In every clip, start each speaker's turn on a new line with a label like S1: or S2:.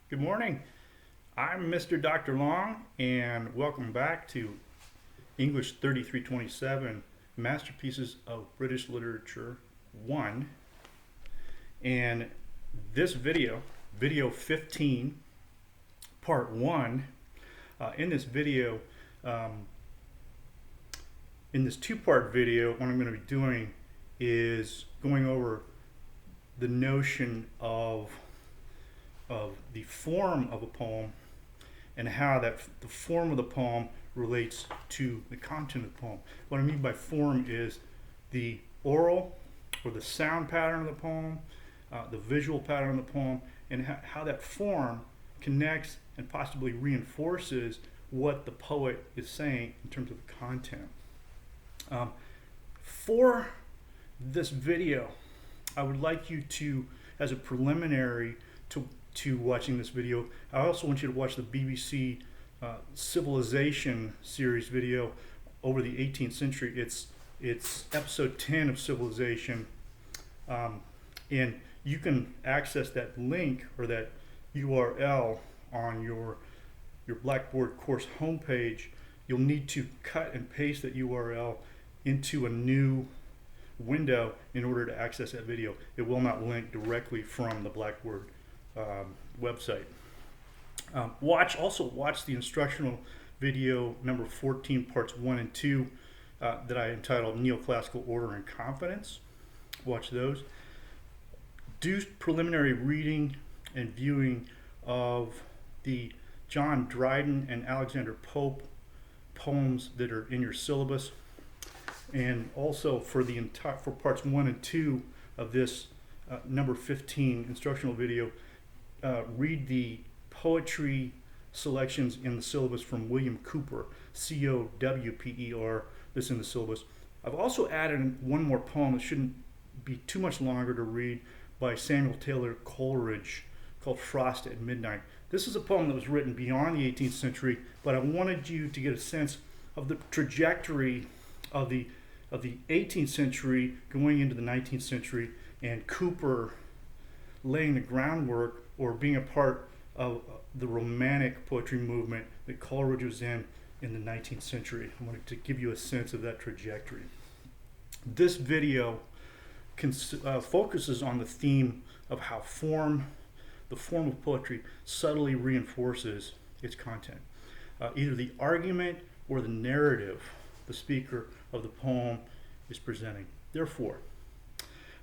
S1: Good morning. I'm Mr. Dr. Long, and welcome back to English 3327 Masterpieces of British Literature 1. And this video, video 15, part 1, in this video, in this two-part video, what I'm going to be doing is going over the notion of the form of a poem and how the form of the poem relates to the content of the poem. What I mean by form is the oral or the sound pattern of the poem, the visual pattern of the poem, and how that form connects and possibly reinforces what the poet is saying in terms of the content. For this video, I would like you to, as a preliminary to watching this video, I also want you to watch the BBC Civilization series video over the 18th century. It's episode 10 of Civilization, and you can access that link or that URL on your Blackboard course homepage. You'll need to cut and paste that URL into a new window in order to access that video. It will not link directly from the Blackboard website. Also watch the instructional video number 14, parts 1 and 2, that I entitled Neoclassical Order and Confidence. Watch those. Do preliminary reading and viewing of the John Dryden and Alexander Pope poems that are in your syllabus. And also for parts 1 and 2 of this number 15 instructional video, read the poetry selections in the syllabus from William Cowper, C-O-W-P-E-R, this in the syllabus. I've also added one more poem that shouldn't be too much longer to read by Samuel Taylor Coleridge called Frost at Midnight. This is a poem that was written beyond the 18th century, but I wanted you to get a sense of the trajectory of the 18th century going into the 19th century, and Cowper laying the groundwork or being a part of the Romantic poetry movement that Coleridge was in the 19th century. I wanted to give you a sense of that trajectory. This video focuses on the theme of how the form of poetry subtly reinforces its content. Either the argument or the narrative the speaker of the poem is presenting. Therefore,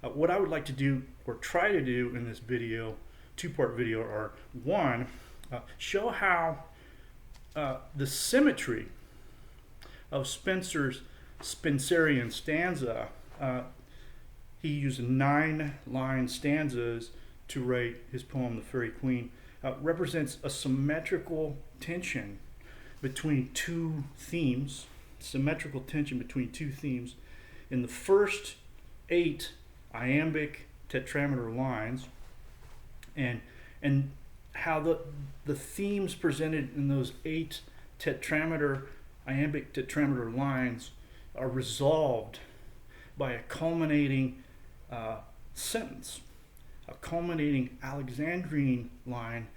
S1: what I would like to do or try to do in this video, two-part video, are one, show how the symmetry of Spenser's Spenserian stanza, he used 9-line stanzas to write his poem, The Faerie Queen, represents a symmetrical tension between two themes. In the first 8 iambic tetrameter lines, and how the themes presented in those 8 iambic tetrameter lines are resolved by a culminating sentence, a culminating Alexandrine line.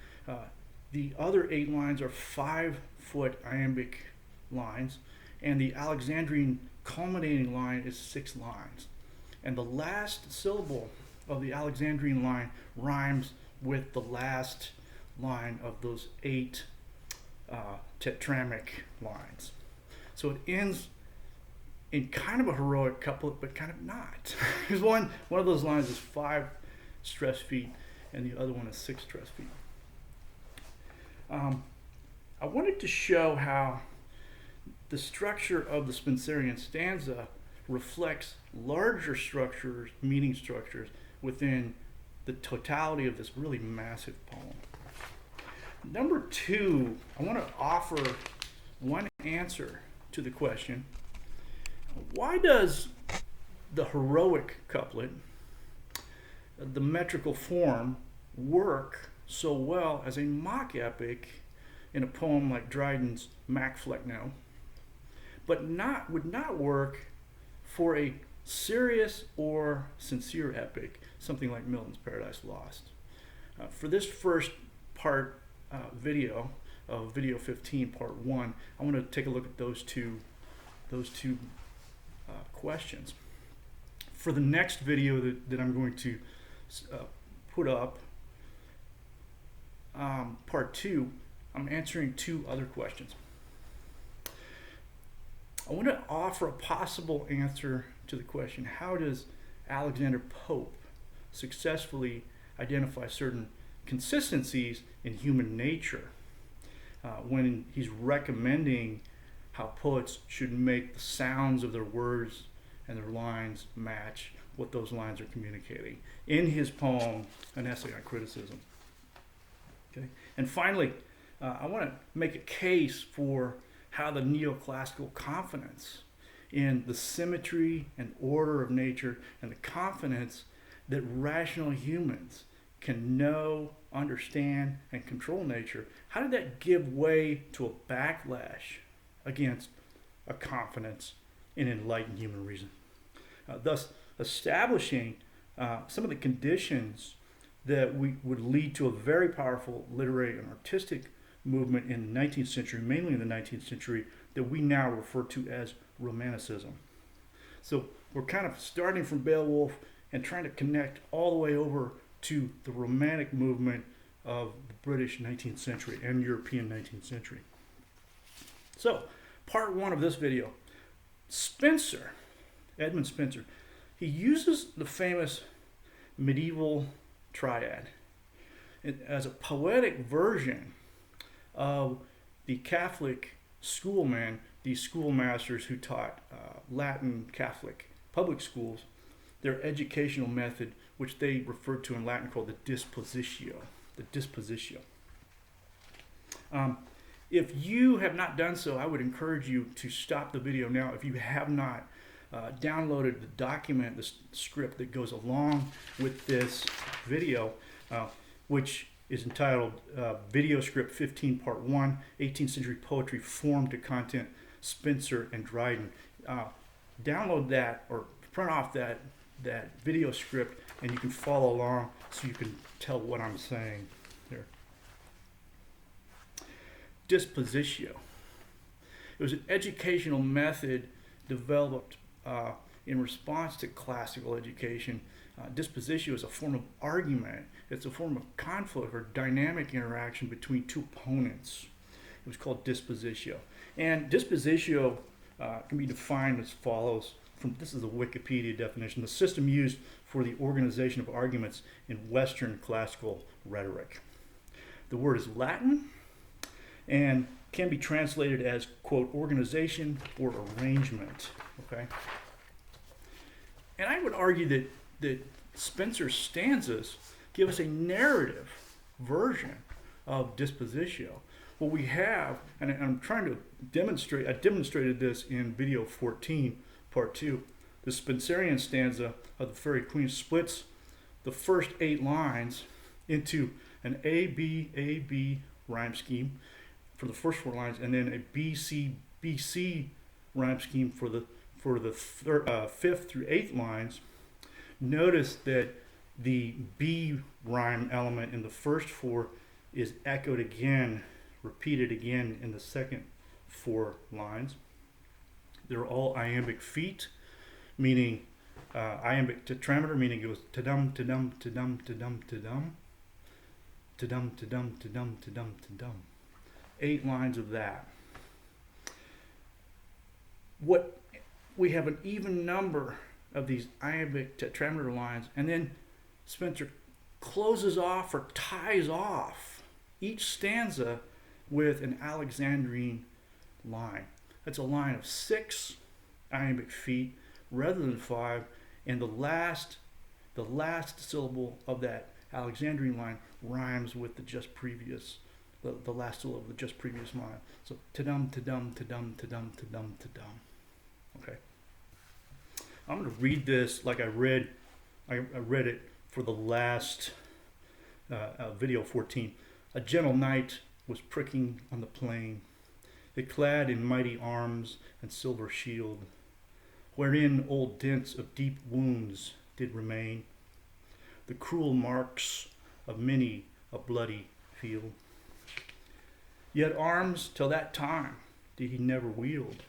S1: The other 8 lines are 5-foot iambic lines, and the Alexandrine culminating line is 6 lines. And the last syllable of the Alexandrine line rhymes with the last line of those 8 tetramic lines. So it ends in kind of a heroic couplet, but kind of not. Because one of those lines is 5 stress feet, and the other one is 6 stress feet. I wanted to show how the structure of the Spenserian stanza reflects larger structures, meaning structures, within the totality of this really massive poem. Number 2, I want to offer one answer to the question, why does the heroic couplet, the metrical form, work so well as a mock epic in a poem like Dryden's Mac Flecknoe, but would not work for a serious or sincere epic, something like Milton's Paradise Lost? For this first part video of video 15, part 1, I want to take a look at those two questions. For the next video that I'm going to put up, part 2, I'm answering 2 other questions. I want to offer a possible answer to the question, how does Alexander Pope successfully identify certain consistencies in human nature when he's recommending how poets should make the sounds of their words and their lines match what those lines are communicating in his poem, An Essay on Criticism. Okay? And finally, I want to make a case for how the neoclassical confidence in the symmetry and order of nature and the confidence that rational humans can know, understand, and control nature, how did that give way to a backlash against a confidence in enlightened human reason? Thus establishing some of the conditions that would lead to a very powerful literary and artistic movement in the 19th century, mainly in the 19th century, that we now refer to as Romanticism. So we're kind of starting from Beowulf and trying to connect all the way over to the Romantic movement of the British 19th century and European 19th century. So, part 1 of this video, Spenser, Edmund Spenser, he uses the famous medieval triad as a poetic version of the Catholic schoolmen, these schoolmasters who taught Latin Catholic public schools, their educational method, which they referred to in Latin called the dispositio. The dispositio. If you have not done so, I would encourage you to stop the video now. If you have not downloaded the document, the script that goes along with this video, which is entitled Video Script 15 Part 1, 18th Century Poetry, Form to Content, Spenser and Dryden. Download that or print off that video script and you can follow along so you can tell what I'm saying here. Dispositio. It was an educational method developed in response to classical education. Dispositio is a form of argument. It's a form of conflict or dynamic interaction between 2 opponents. It was called dispositio. And dispositio can be defined as follows. This is a Wikipedia definition. The system used for the organization of arguments in Western classical rhetoric. The word is Latin and can be translated as, quote, organization or arrangement. Okay. And I would argue that Spenser's stanzas give us a narrative version of dispositio. What we have, and I'm trying to demonstrate, I demonstrated this in video 14, part 2. The Spenserian stanza of the Fairy Queen splits the first 8 lines into an A-B rhyme scheme for the first 4 lines, and then a B-C rhyme scheme for the 5th through 8th lines. Notice that the B rhyme element in the first 4 is echoed again, repeated again in the second 4 lines. They're all iambic feet, meaning iambic tetrameter, meaning it goes ta-dum, ta-dum, ta-dum, ta-dum, ta-dum, ta-dum, ta-dum, ta-dum, ta-dum, ta-dum. 8 lines of that. What we have an even number of these iambic tetrameter lines, and then Spenser closes off or ties off each stanza with an Alexandrine line. That's a line of 6 iambic feet rather than 5, and the last syllable of that Alexandrine line rhymes with the just previous, the last syllable of the just previous line. So ta-dum, ta-dum, ta-dum, ta-dum, ta-dum, ta-dum. Okay. I'm going to read this like I read it for the last video 14. A gentle knight was pricking on the plain, it clad in mighty arms and silver shield, wherein old dents of deep wounds did remain, the cruel marks of many a bloody field. Yet arms till that time did he never wield.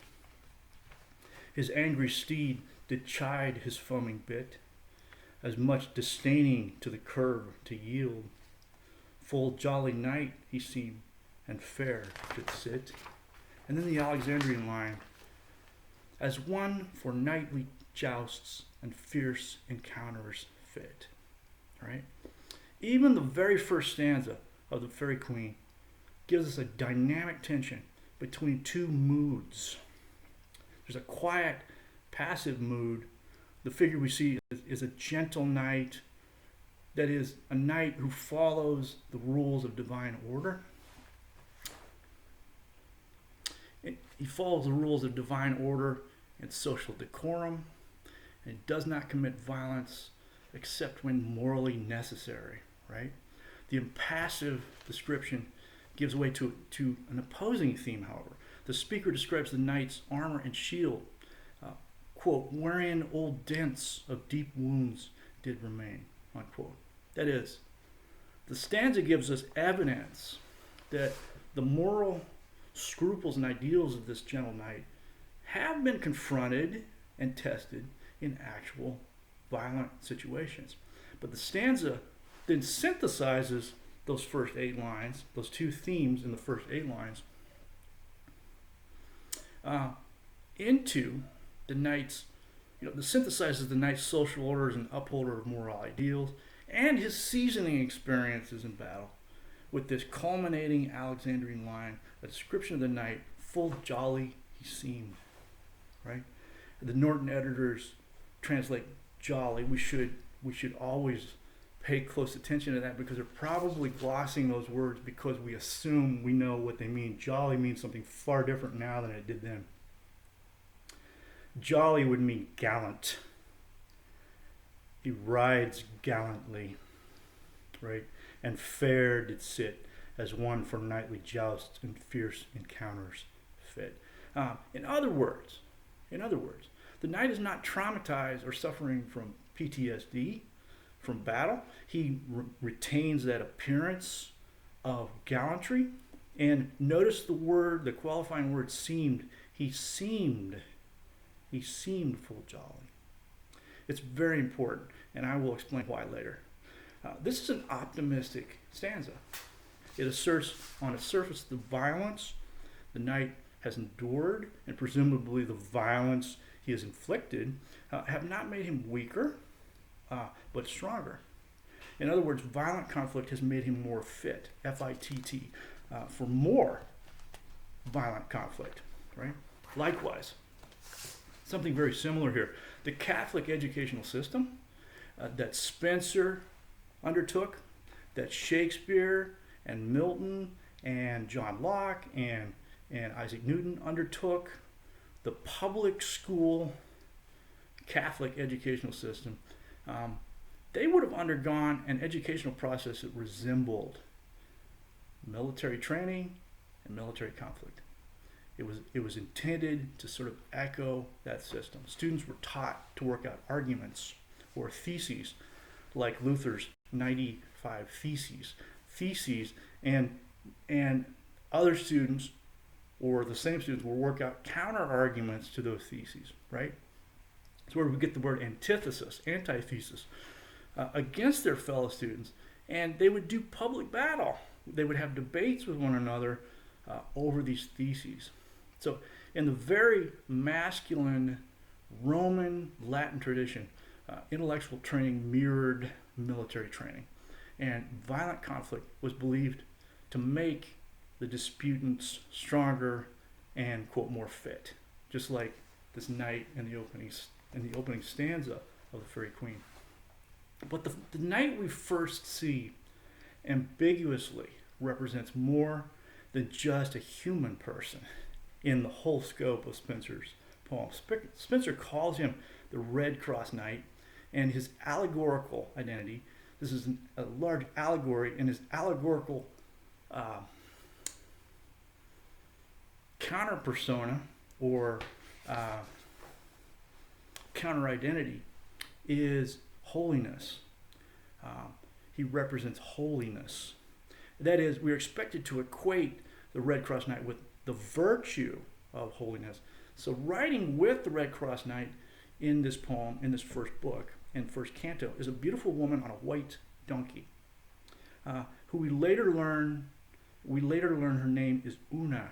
S1: His angry steed did chide his foaming bit, as much disdaining to the curb to yield. Full jolly knight he seemed, and fair did sit. And then the Alexandrian line, as one for knightly jousts and fierce encounters fit. Right? Even the very first stanza of the Faerie Queene gives us a dynamic tension between two moods. There's a quiet, passive mood. The figure we see is a gentle knight, that is, a knight who follows the rules of divine order. He follows the rules of divine order and social decorum, and does not commit violence except when morally necessary, right? The impassive description gives way to an opposing theme, however. The speaker describes the knight's armor and shield, quote, wherein old dents of deep wounds did remain, unquote. That is, the stanza gives us evidence that the moral scruples and ideals of this gentle knight have been confronted and tested in actual violent situations. But the stanza then synthesizes those first 8 lines, those two themes in the first 8 lines, into the knight's, the synthesizes the knight's social orders and upholder of moral ideals, and his seasoning experiences in battle, with this culminating Alexandrian line, a description of the knight, full jolly he seemed, right? The Norton editors translate jolly. We should always pay close attention to that, because they're probably glossing those words because we assume we know what they mean. Jolly means something far different now than it did then. Jolly would mean gallant. He rides gallantly, right? And fair did sit, as one for knightly jousts and fierce encounters fit. In other words, the knight is not traumatized or suffering from PTSD from battle. He retains that appearance of gallantry. And notice the qualifying word seemed. He seemed full jolly. It's very important, and I will explain why later. This is an optimistic stanza. It asserts on its surface the violence the knight has endured, and presumably the violence he has inflicted have not made him weaker, but stronger. In other words, violent conflict has made him more fit, F-I-T-T, for more violent conflict, right? Likewise, something very similar here. The Catholic educational system that Spenser undertook, that Shakespeare and Milton and John Locke and Isaac Newton undertook, the public school Catholic educational system, they would have undergone an educational process that resembled military training and military conflict. It was intended to sort of echo that system. Students were taught to work out arguments or theses, like Luther's 95 theses, and other students, or the same students, will work out counter arguments to those theses, right? That's where we get the word antithesis, antithesis, against their fellow students, and they would do public battle. They would have debates with one another over these theses. So in the very masculine Roman Latin tradition, intellectual training mirrored military training, and violent conflict was believed to make the disputants stronger and, quote, more fit, just like this knight in the opening stanza of the Faerie Queene. But the knight we first see ambiguously represents more than just a human person in the whole scope of Spenser's poem. Spenser calls him the Red Cross Knight, and his allegorical identity, this is a large allegory, and his allegorical counter persona or counter identity is holiness. He represents holiness. That is, we are expected to equate the Red Cross Knight with the virtue of holiness. So riding with the Red Cross Knight in this poem, in this first book, in first canto, is a beautiful woman on a white donkey, who we later learn her name is Una.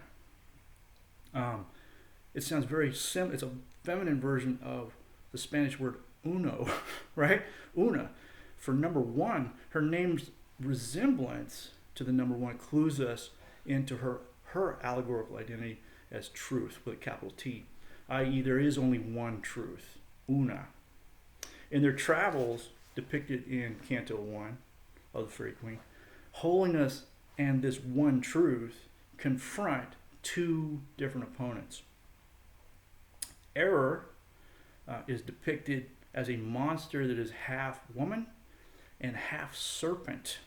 S1: It sounds very similar. It's a feminine version of the Spanish word uno, right? Una. For number one, her name's resemblance to the number one clues us into her allegorical identity as truth with a capital T, i.e. there is only one truth, Una. In their travels, depicted in Canto 1 of the Fairy Queen, holiness and this one truth confront two different opponents. Error is depicted as a monster that is half woman and half serpent,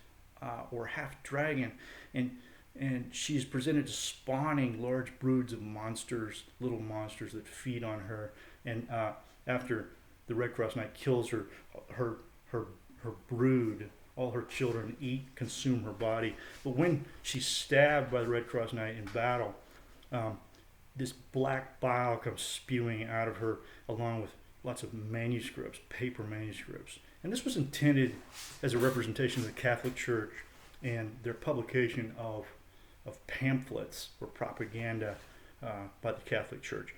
S1: or half dragon, and she's presented as spawning large broods of monsters, little monsters that feed on her. And after the Red Cross Knight kills her brood, all her children consume her body. But when she's stabbed by the Red Cross Knight in battle, this black bile comes spewing out of her, along with lots of manuscripts, paper manuscripts. And this was intended as a representation of the Catholic Church and their publication of pamphlets or propaganda by the Catholic Church.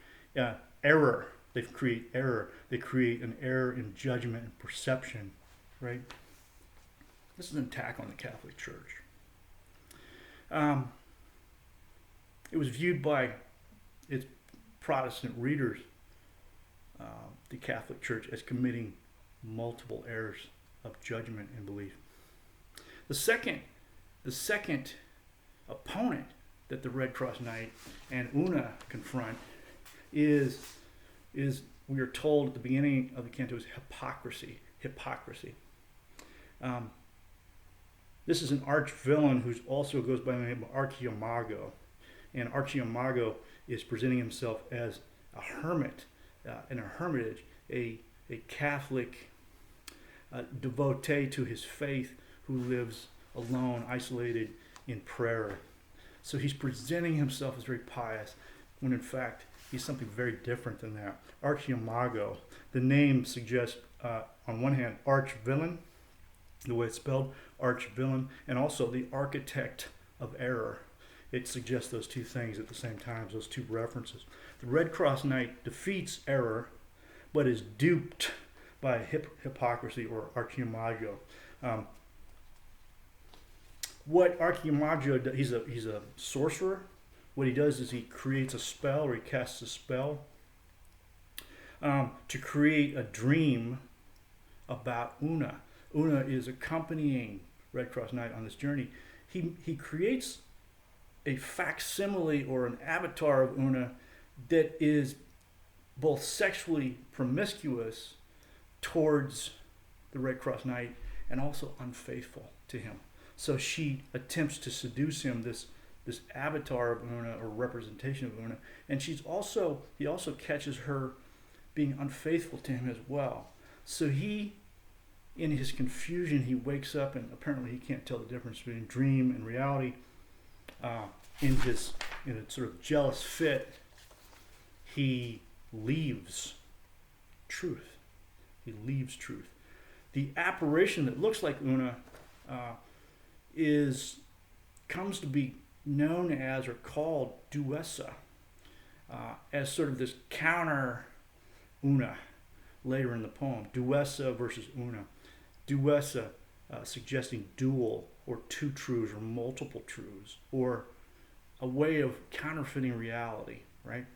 S1: Error. They create error. They create an error in judgment and perception, right? This is an attack on the Catholic Church. It was viewed by its Protestant readers, the Catholic Church, as committing multiple errors of judgment and belief. The second opponent that the Red Cross Knight and Una confront is we are told at the beginning of the canto, is hypocrisy. This is an arch villain who also goes by the name of Archimago, and Archimago is presenting himself as a hermit in a hermitage, a Catholic devotee to his faith who lives alone, isolated in prayer. So he's presenting himself as very pious, when in fact he's something very different than that. Archimago, the name suggests, on one hand, arch villain, the way it's spelled, arch villain, and also the architect of error. It suggests those two things at the same time, those two references. The Red Cross Knight defeats error, but is duped by hypocrisy or Archimago. What Archimago does, he's a sorcerer. What he does is he creates a spell, or he casts a spell to create a dream about Una. Una is accompanying Red Cross Knight on this journey. He creates a facsimile or an avatar of Una that is both sexually promiscuous towards the Red Cross Knight and also unfaithful to him. So she attempts to seduce him, this avatar of Una, or representation of Una, and he also catches her being unfaithful to him as well. So he, in his confusion, he wakes up and apparently he can't tell the difference between dream and reality. In a sort of jealous fit, he leaves truth. The apparition that looks like Una comes to be known as, or called, Duessa, as sort of this counter Una later in the poem. Duessa versus Una. Duessa suggesting dual, or two truths, or multiple truths, or a way of counterfeiting reality, right?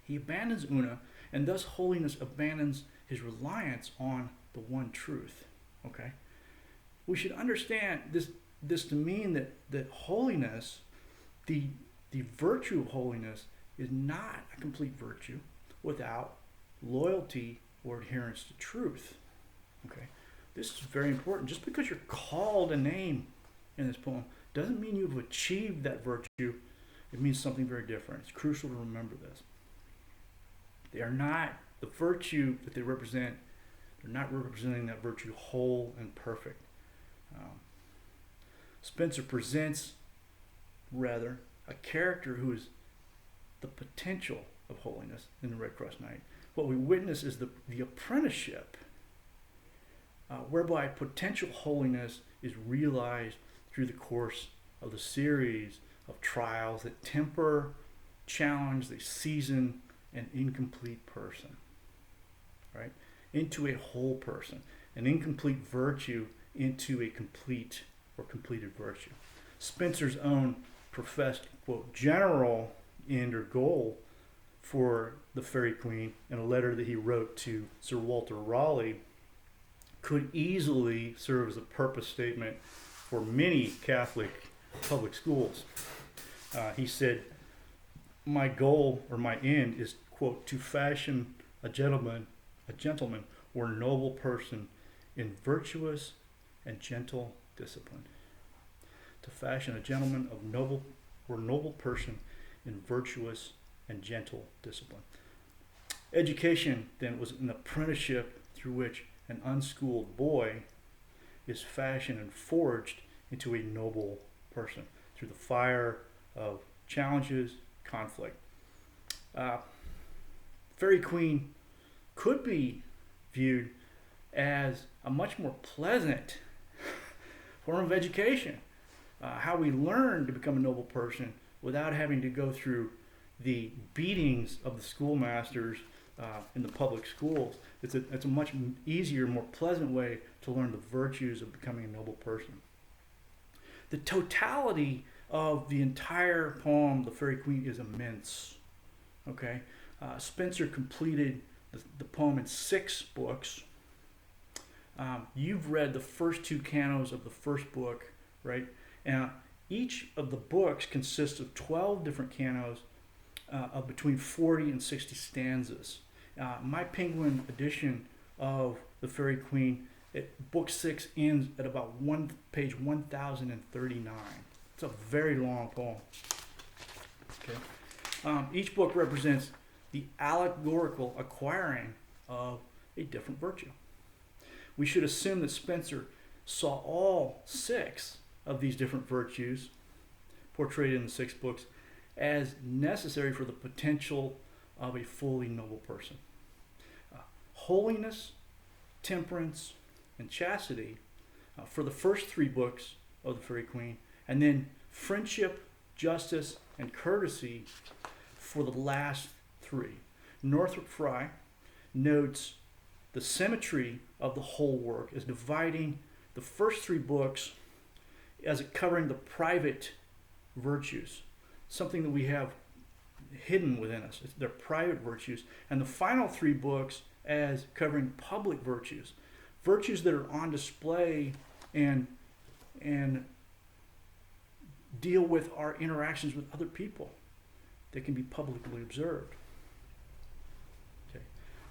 S1: He abandons Una, and thus holiness abandons his reliance on the one truth, okay? We should understand this to mean that holiness, the virtue of holiness, is not a complete virtue without loyalty or adherence to truth, okay? This is very important. Just because you're called a name in this poem doesn't mean you've achieved that virtue. It means something very different. It's crucial to remember this. They are not, the virtue that they represent, they're not representing that virtue whole and perfect. Spenser presents, rather, a character who is the potential of holiness in the Red Cross Knight. What we witness is the apprenticeship, whereby potential holiness is realized through the course of the series of trials that temper, challenge, they season an incomplete person, right? Into a whole person, an incomplete virtue into a complete or completed virtue. Spenser's own professed, quote, general end or goal for the Fairy Queen in a letter that he wrote to Sir Walter Raleigh could easily serve as a purpose statement for many Catholic public schools. He said, my goal or my end is, quote, to fashion a gentleman or noble person in virtuous and gentle discipline. To fashion a gentleman of noble person in virtuous and gentle discipline. Education, then, was an apprenticeship through which an unschooled boy is fashioned and forged into a noble person through the fire of challenges, conflict. Fairy Queen could be viewed as a much more pleasant form of education. How we learn to become a noble person without having to go through the beatings of the schoolmasters in the public schools. It's a much easier, more pleasant way to learn the virtues of becoming a noble person. The totality of the entire poem, The Fairy Queen, is immense. Okay, Spenser completed the poem in 6 books. You've read the first 2 cantos of the first book, right? And each of the books consists of 12 different cantos of between 40 and 60 stanzas. My Penguin edition of The Fairy Queen, book 6 ends at about page 1039. It's a very long poem. Okay. Each book represents the allegorical acquiring of a different virtue. We should assume that Spenser saw all 6 of these different virtues portrayed in the 6 books as necessary for the potential of a fully noble person. Holiness, temperance, and chastity for the first 3 books of the Fairy Queen, and then friendship, justice, and courtesy for the last 3. Northrop Frye notes the symmetry of the whole work as dividing the first 3 books as covering the private virtues, something that we have hidden within us. They're private virtues. And the final 3 books as covering public virtues, virtues that are on display and deal with our interactions with other people that can be publicly observed. Okay.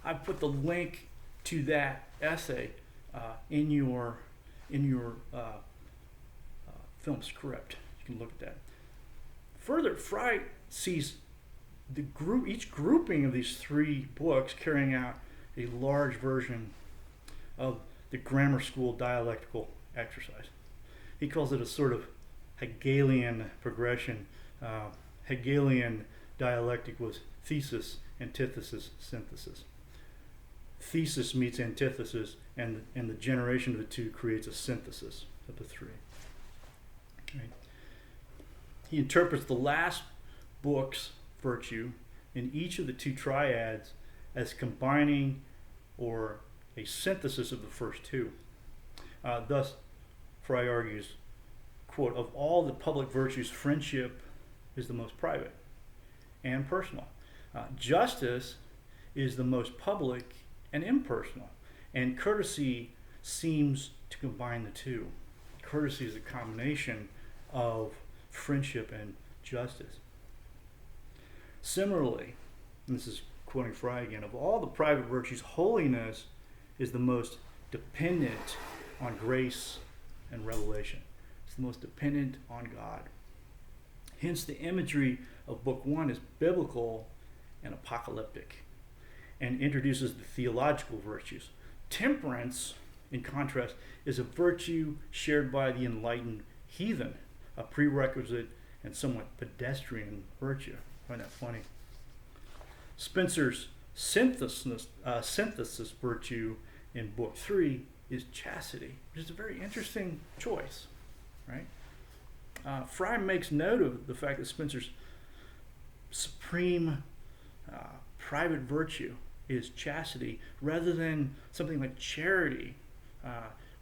S1: I've put the link to that essay in your film script. You can look at that. Further, Frye sees each grouping of these 3 books carrying out a large version of the grammar school dialectical exercise. He calls it a sort of Hegelian progression. Hegelian dialectic was thesis, antithesis, synthesis. Thesis meets antithesis, and the generation of the 2 creates a synthesis of the 3. Right. He interprets the last book's virtue in each of the 2 triads as combining or a synthesis of the first 2. Thus, Frye argues, quote, of all the public virtues, friendship is the most private and personal. Justice is the most public and impersonal. And courtesy seems to combine the 2. Courtesy is a combination of friendship and justice. Similarly, and this is quoting Frye again, of all the private virtues, holiness is the most dependent on grace and revelation. It's the most dependent on God. Hence, the imagery of Book 1 is biblical and apocalyptic and introduces the theological virtues. Temperance, in contrast, is a virtue shared by the enlightened heathen, a prerequisite and somewhat pedestrian virtue. I find that funny. Spenser's synthesis virtue in Book 3 is chastity, which is a very interesting choice, right? Fry makes note of the fact that Spenser's supreme private virtue is chastity rather than something like charity,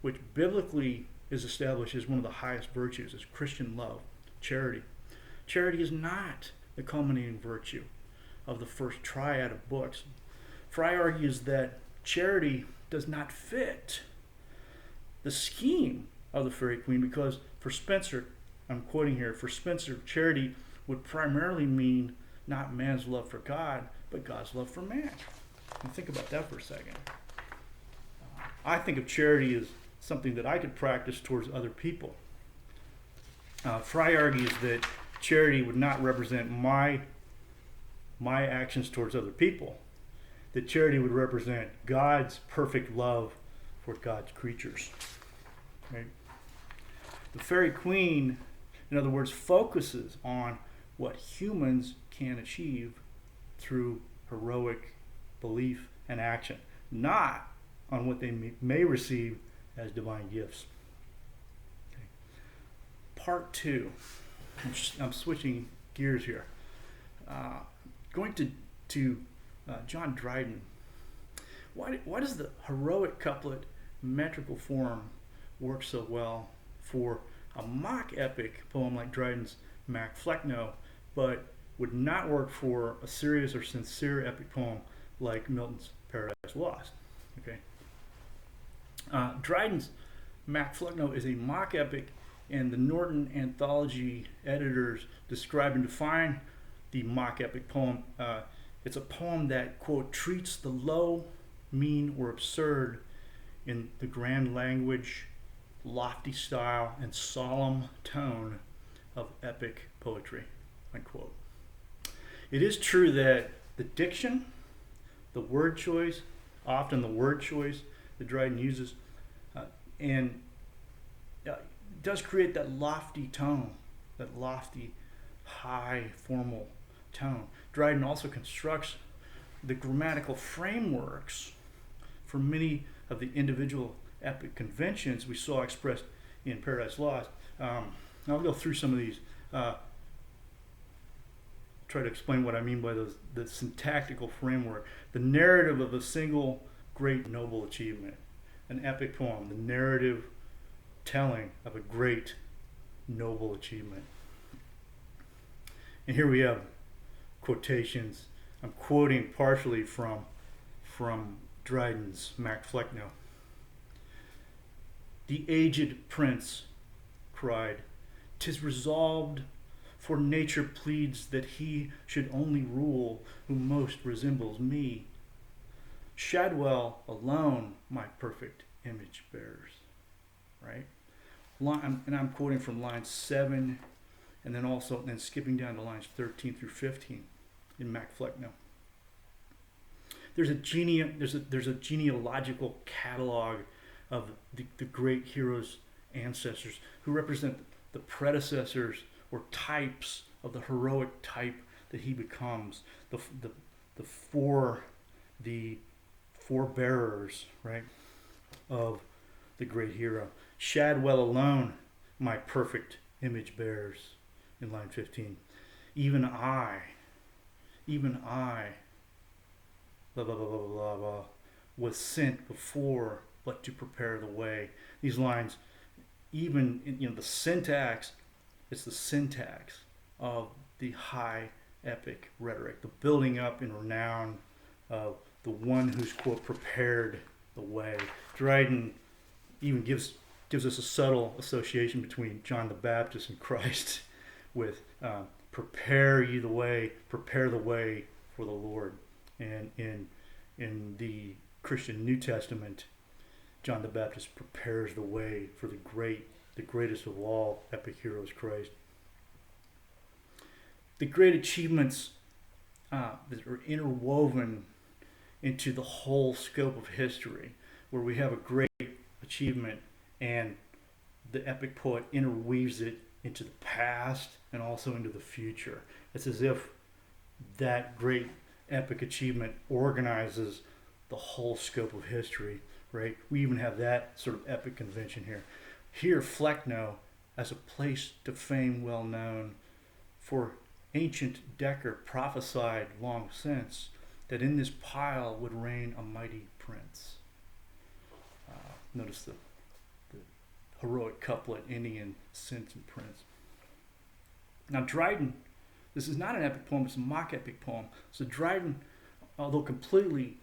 S1: which biblically is established as one of the highest virtues, as Christian love, charity. Charity is not the culminating virtue of the first triad of books. Fry argues that charity does not fit the scheme of the Faerie Queene because for Spenser, I'm quoting here, for Spenser, charity would primarily mean not man's love for God, but God's love for man. And think about that for a second. I think of charity as something that I could practice towards other people. Fry argues that charity would not represent my actions towards other people, that charity would represent God's perfect love for God's creatures. Right? The Faerie Queene, in other words, focuses on what humans can achieve through heroic belief and action, not on what they may receive as divine gifts. Okay. Part 2. I'm switching gears here. Going to John Dryden. Why does the heroic couplet metrical form work so well for a mock epic poem like Dryden's Mac Flecknoe, but would not work for a serious or sincere epic poem like Milton's Paradise Lost? Okay. Dryden's Mac Flecknoe is a mock epic, and the Norton Anthology editors describe and define the mock epic poem. It's a poem that, quote, treats the low, mean, or absurd in the grand language, lofty style, and solemn tone of epic poetry, unquote. It is true that the diction, the word choice, often the word choice that Dryden uses, does create that lofty tone, that lofty, high, formal tone. Dryden also constructs the grammatical frameworks for many of the individual epic conventions we saw expressed in Paradise Lost. I'll go through some of these, try to explain what I mean by the syntactical framework. The narrative of a single great noble achievement, an epic poem, the narrative telling of a great noble achievement. And here we have quotations. I'm quoting partially from Dryden's Mac Flecknoe. The aged prince cried, "'Tis resolved, for nature pleads that he should only rule who most resembles me. Shadwell alone my perfect image bears." Right? And I'm quoting from lines 7 and then skipping down to lines 13 through 15 in Mac Flecknoe. There's a genealogical catalog of the great hero's ancestors who represent the predecessors or types of the heroic type that he becomes, the forebearers, right, of the great hero. Shadwell alone my perfect image bears, in line 15. Even I, blah, blah, blah, blah, blah, blah, was sent before but to prepare the way. These lines, even, the syntax, it's the syntax of the high epic rhetoric, the building up in renown of the one who's, quote, prepared the way. Dryden even gives us a subtle association between John the Baptist and Christ with prepare ye the way, prepare the way for the Lord. And in the Christian New Testament, John the Baptist prepares the way for the greatest of all epic heroes, Christ. The great achievements that are interwoven into the whole scope of history, where we have a great achievement and the epic poet interweaves it into the past and also into the future. It's as if that great epic achievement organizes the whole scope of history, right? We even have that sort of epic convention here. Here, Flecknoe, as a place to fame well known, for ancient Decker prophesied long since that in this pile would reign a mighty prince. Notice the heroic couplet ending in since and prince. Now Dryden, this is not an epic poem, it's a mock epic poem. So Dryden, although completely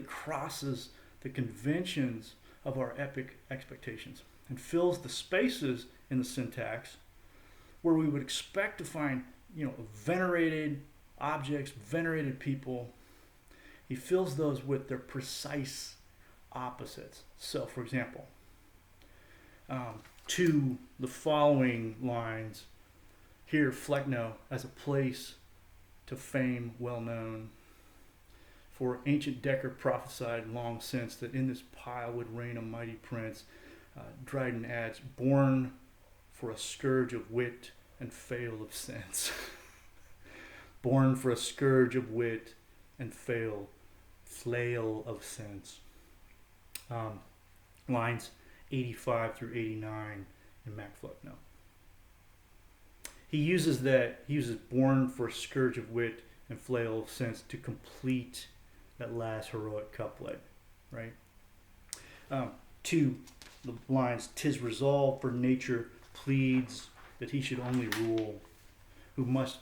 S1: crosses the conventions of our epic expectations and fills the spaces in the syntax where we would expect to find, venerated objects, venerated people. He fills those with their precise opposites. So, for example, to the following lines, here Flecknoe as a place to fame well known, for ancient Decker prophesied long since that in this pile would reign a mighty prince. Dryden adds, born for a scourge of wit and fail of sense. Born for a scourge of wit and flail of sense. Lines 85 through 89 in Mac Flecknoe. He uses born for a scourge of wit and flail of sense to complete that last heroic couplet, right? To the lines, 'tis resolved for nature pleads that he should only rule, who most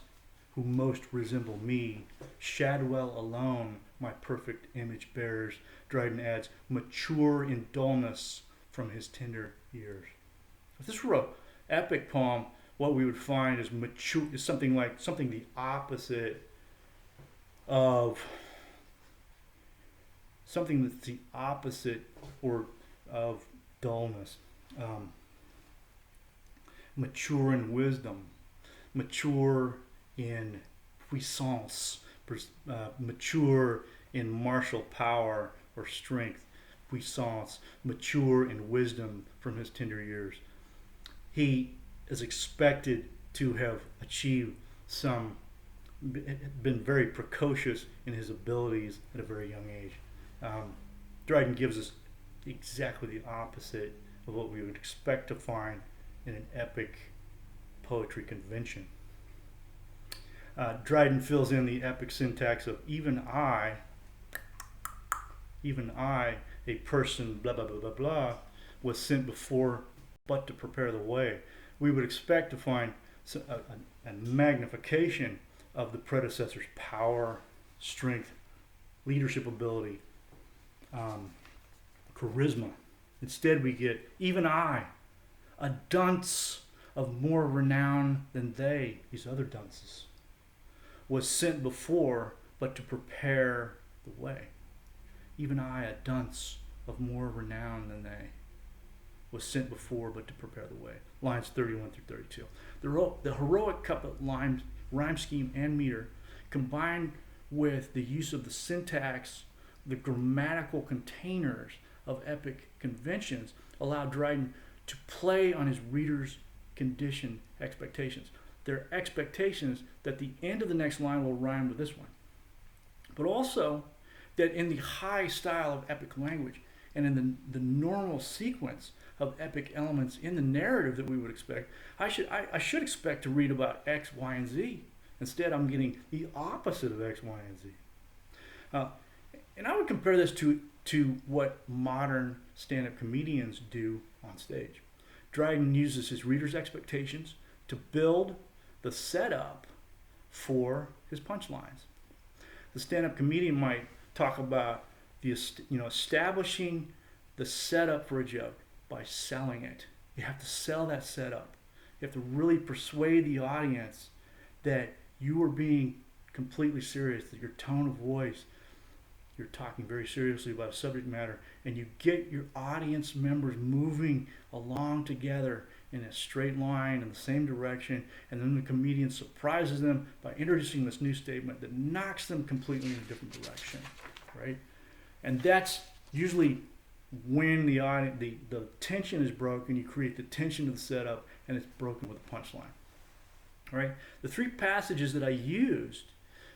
S1: resemble me, Shadwell alone my perfect image bears. Dryden adds, mature in dullness from his tender years. If this were an epic poem, what we would find is mature is something the opposite of something that's the opposite or of dullness. Mature in wisdom, mature in puissance, mature in martial power or strength, puissance, mature in wisdom from his tender years. He is expected to have achieved been very precocious in his abilities at a very young age. Dryden gives us exactly the opposite of what we would expect to find in an epic poetry convention. Dryden fills in the epic syntax of even I, a person, blah, blah, blah, blah, blah, was sent before but to prepare the way. We would expect to find a magnification of the predecessor's power, strength, leadership ability, charisma. Instead, we get even I, a dunce of more renown than they, these other dunces, was sent before but to prepare the way. Even I, a dunce of more renown than they, was sent before but to prepare the way. Lines 31 through 32. The heroic couplet rhyme scheme and meter, combined with the use of the syntax, the grammatical containers of epic conventions, allow Dryden to play on his readers' conditioned expectations. Their expectations that the end of the next line will rhyme with this one. But also that in the high style of epic language and in the normal sequence of epic elements in the narrative that we would expect, I should expect to read about X, Y, and Z. Instead, I'm getting the opposite of X, Y, and Z. And I would compare this to what modern stand-up comedians do on stage. Dryden uses his readers' expectations to build the setup for his punchlines. The stand-up comedian might talk about establishing the setup for a joke by selling it. You have to sell that setup. You have to really persuade the audience that you are being completely serious, that your tone of voice, you're talking very seriously about a subject matter, and you get your audience members moving along together in a straight line in the same direction, and then the comedian surprises them by introducing this new statement that knocks them completely in a different direction, right? And that's usually when the audience, the tension is broken, you create the tension of the setup, and it's broken with a punchline. All right. The three passages that I used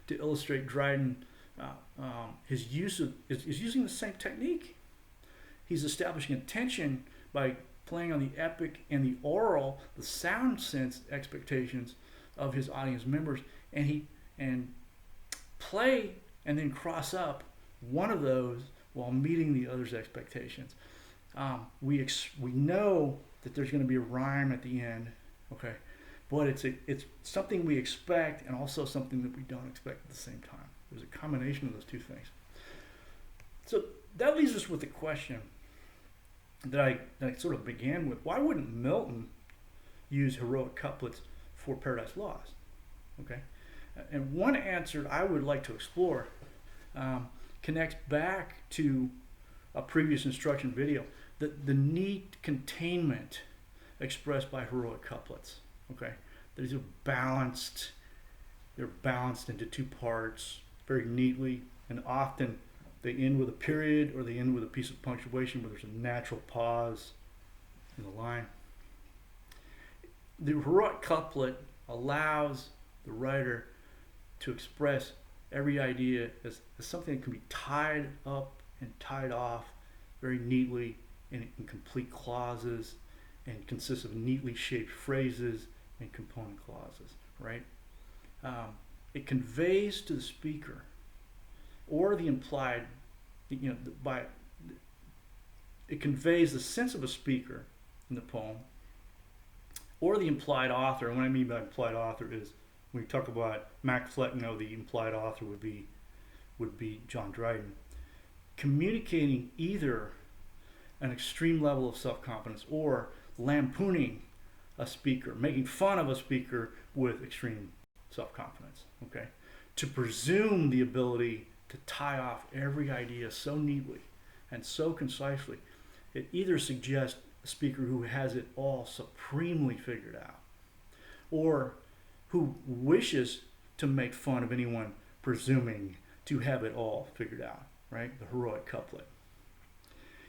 S1: to illustrate Dryden, his use of is using the same technique. He's establishing a tension by playing on the epic and the oral, the sound sense expectations of his audience members, and play and then cross up one of those while meeting the other's expectations. We know that there's going to be a rhyme at the end, okay, but it's something we expect and also something that we don't expect at the same time. There's a combination of those two things. So that leaves us with the question that I sort of began with: why wouldn't Milton use heroic couplets for Paradise Lost? Okay, and one answer I would like to explore connects back to a previous instruction video, the neat containment expressed by heroic couplets. Okay, these are balanced. They're balanced into two parts very neatly, and often they end with a period or they end with a piece of punctuation where there's a natural pause in the line. The heroic couplet allows the writer to express every idea as something that can be tied up and tied off very neatly in complete clauses, and consists of neatly shaped phrases and component clauses, right? It conveys to the speaker or the implied, it conveys the sense of a speaker in the poem or the implied author. And what I mean by implied author is, when we talk about Mac Flecknoe, the implied author would be John Dryden, communicating either an extreme level of self-confidence or lampooning a speaker, making fun of a speaker with extreme self-confidence. Okay, to presume the ability to tie off every idea so neatly and so concisely, it either suggests a speaker who has it all supremely figured out, or who wishes to make fun of anyone presuming to have it all figured out, right? The heroic couplet.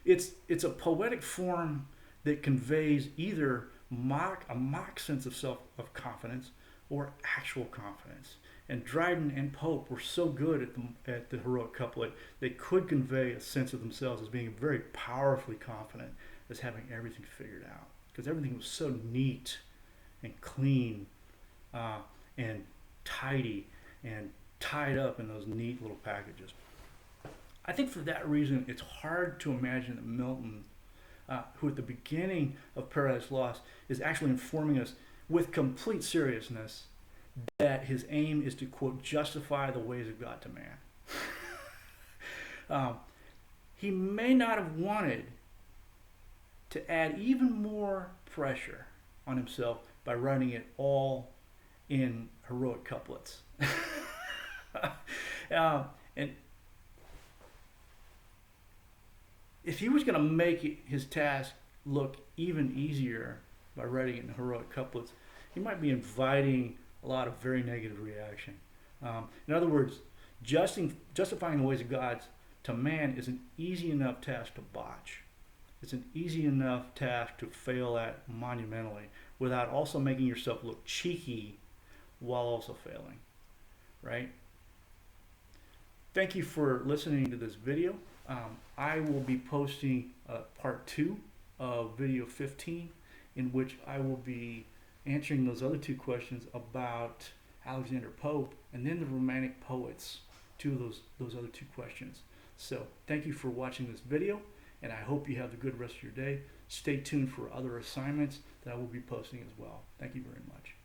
S1: It's a poetic form that conveys either a mock sense of confidence or actual confidence. And Dryden and Pope were so good at the heroic couplet, they could convey a sense of themselves as being very powerfully confident, as having everything figured out, because everything was so neat and clean and tidy and tied up in those neat little packages. I think for that reason, it's hard to imagine that Milton, who at the beginning of Paradise Lost is actually informing us with complete seriousness that his aim is to, quote, justify the ways of God to man. He may not have wanted to add even more pressure on himself by writing it all in heroic couplets. And if he was going to make his task look even easier by writing it in heroic couplets, he might be inviting a lot of very negative reaction. In other words, justifying the ways of God to man is an easy enough task to botch. It's an easy enough task to fail at monumentally without also making yourself look cheeky while also failing, right? Thank you for listening to this video. I will be posting part 2 of video 15, in which I will be answering those other 2 questions about Alexander Pope and then the Romantic poets, 2 of those other 2 questions. So thank you for watching this video, and I hope you have a good rest of your day. Stay tuned for other assignments that I will be posting as well. Thank you very much.